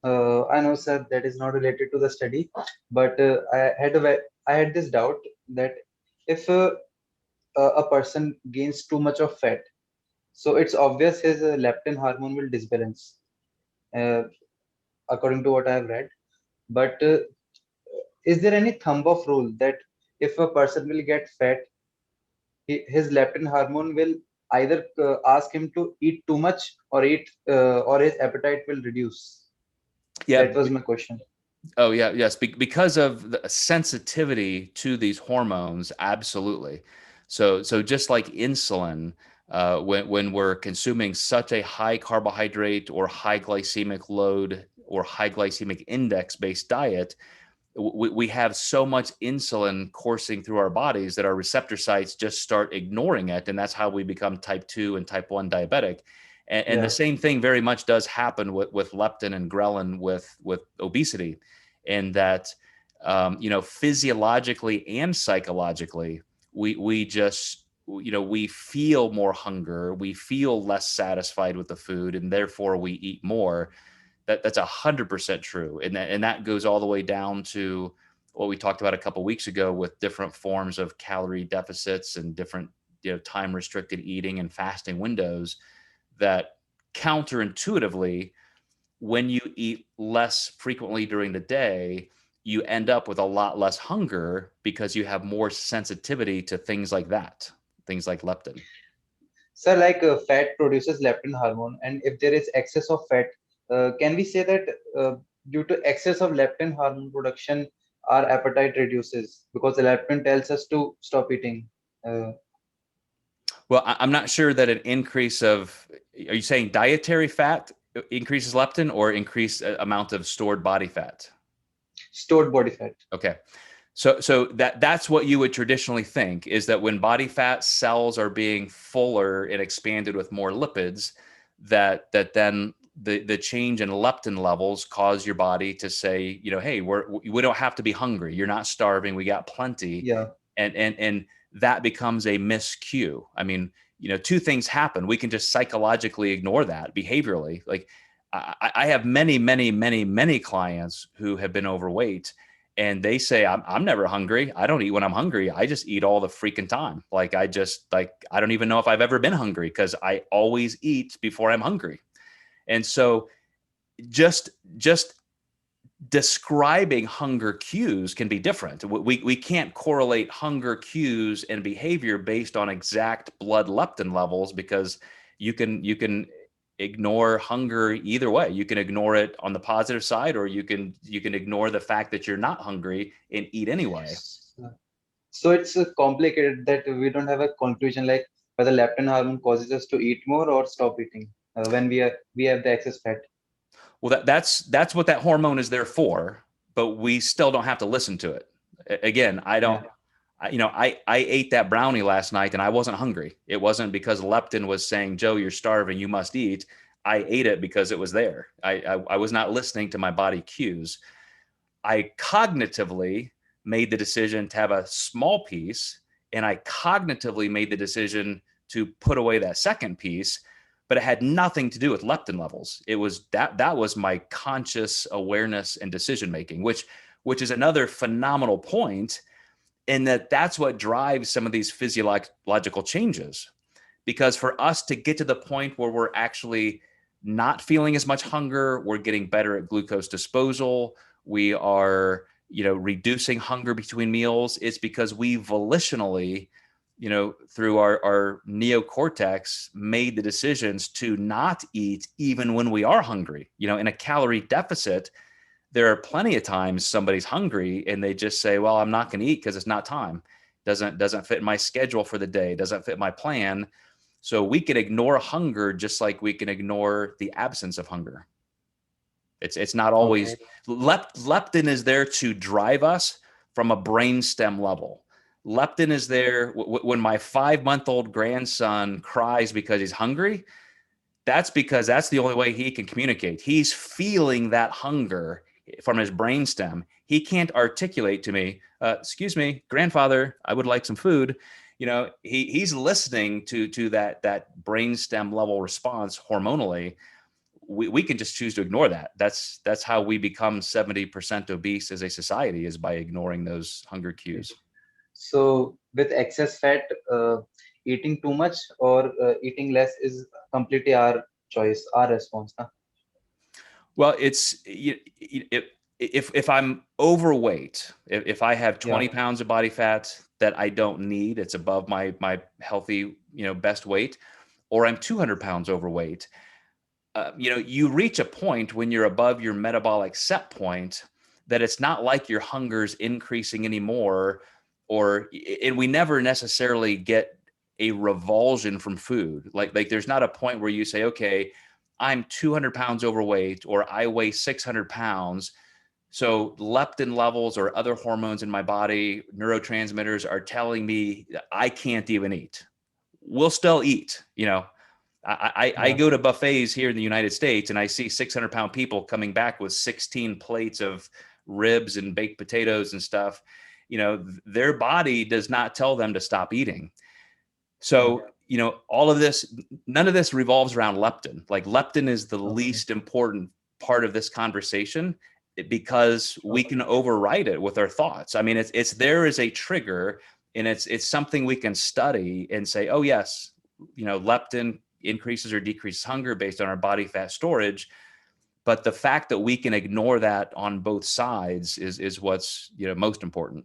Speaker 4: I know, sir, that is not related to the study, but I had this doubt that if a person gains too much of fat, so it's obvious his leptin hormone will disbalance, uh, according to what I have read. But is there any thumb of rule that if a person will get fat, his leptin hormone will either ask him to eat too much, or his appetite will reduce?
Speaker 1: Yeah.
Speaker 4: That was my question.
Speaker 1: Oh, yeah. Yes. Because of the sensitivity to these hormones. Absolutely. So just like insulin, when we're consuming such a high carbohydrate or high glycemic load or high glycemic index based diet, we have so much insulin coursing through our bodies that our receptor sites just start ignoring it. And that's how we become type 2 and type 1 diabetic. And the same thing very much does happen with leptin and ghrelin with obesity, in that, physiologically and psychologically, we just, we feel more hunger, we feel less satisfied with the food, and therefore we eat more. That's 100% true. And that goes all the way down to what we talked about a couple of weeks ago with different forms of calorie deficits and different, time restricted eating and fasting windows, that counterintuitively, when you eat less frequently during the day, you end up with a lot less hunger because you have more sensitivity to things like that, things like leptin.
Speaker 4: So, like, fat produces leptin hormone, and if there is excess of fat, can we say that due to excess of leptin hormone production, our appetite reduces because the leptin tells us to stop eating? Uh,
Speaker 1: Well, I'm not sure that an increase of, are you saying dietary fat increases leptin or increased amount of stored body fat?
Speaker 4: Stored body fat.
Speaker 1: Okay. So that's what you would traditionally think, is that when body fat cells are being fuller and expanded with more lipids, that then the change in leptin levels cause your body to say, hey, we don't have to be hungry. You're not starving. We got plenty.
Speaker 4: Yeah.
Speaker 1: And that becomes a miscue. I mean, two things happen. We can just psychologically ignore that behaviorally. Like I have many clients who have been overweight, and they say, I'm never hungry. I don't eat when I'm hungry. I just eat all the freaking time. Like I don't even know if I've ever been hungry, because I always eat before I'm hungry. And so just describing hunger cues can be different. We can't correlate hunger cues and behavior based on exact blood leptin levels, because you can ignore hunger either way. You can ignore it on the positive side, or you can ignore the fact that you're not hungry and eat anyway.
Speaker 4: So it's complicated that we don't have a conclusion like whether leptin hormone causes us to eat more or stop eating when we have the excess fat.
Speaker 1: Well, that's what that hormone is there for, but we still don't have to listen to it. Again, I don't.
Speaker 4: Yeah.
Speaker 1: I ate that brownie last night and I wasn't hungry. It wasn't because leptin was saying, Joe, you're starving, you must eat. I ate it because it was there. I was not listening to my body cues. I cognitively made the decision to have a small piece, and I cognitively made the decision to put away that second piece, but it had nothing to do with leptin levels. It was that was my conscious awareness and decision making, which is another phenomenal point, in that that's what drives some of these physiological changes. Because for us to get to the point where we're actually not feeling as much hunger, we're getting better at glucose disposal, we are, reducing hunger between meals, it's because we volitionally, through our neocortex, made the decisions to not eat even when we are hungry. In a calorie deficit, there are plenty of times somebody's hungry and they just say, well, I'm not going to eat because it's not time. Doesn't fit my schedule for the day, doesn't fit my plan. So we can ignore hunger just like we can ignore the absence of hunger. It's not always leptin is there to drive us from a brainstem level. Leptin is there when my 5-month-old grandson cries because he's hungry. That's because that's the only way he can communicate. He's feeling that hunger from his brainstem. He can't articulate to me, excuse me, grandfather, I would like some food. He's listening to that brainstem level response hormonally. We can just choose to ignore that. That's how we become 70% obese as a society, is by ignoring those hunger cues.
Speaker 4: So with excess fat, eating too much or eating less is completely our choice, our response. Huh?
Speaker 1: Well, if I'm overweight, if I have 20
Speaker 4: Yeah.
Speaker 1: pounds of body fat that I don't need, it's above my healthy, best weight, or I'm 200 pounds overweight, you reach a point when you're above your metabolic set point that it's not like your hunger's increasing anymore, and we never necessarily get a revulsion from food. Like there's not a point where you say, okay, I'm 200 pounds overweight, or I weigh 600 pounds. So leptin levels or other hormones in my body, neurotransmitters, are telling me I can't even eat. We'll still eat, I go to buffets here in the United States and I see 600-pound people coming back with 16 plates of ribs and baked potatoes and stuff. Their body does not tell them to stop eating. So, all of this, none of this revolves around leptin. Like leptin is the least important part of this conversation, because we can override it with our thoughts. I mean, it's there as a trigger, and it's something we can study and say, oh yes, leptin increases or decreases hunger based on our body fat storage. But the fact that we can ignore that on both sides is what's most important.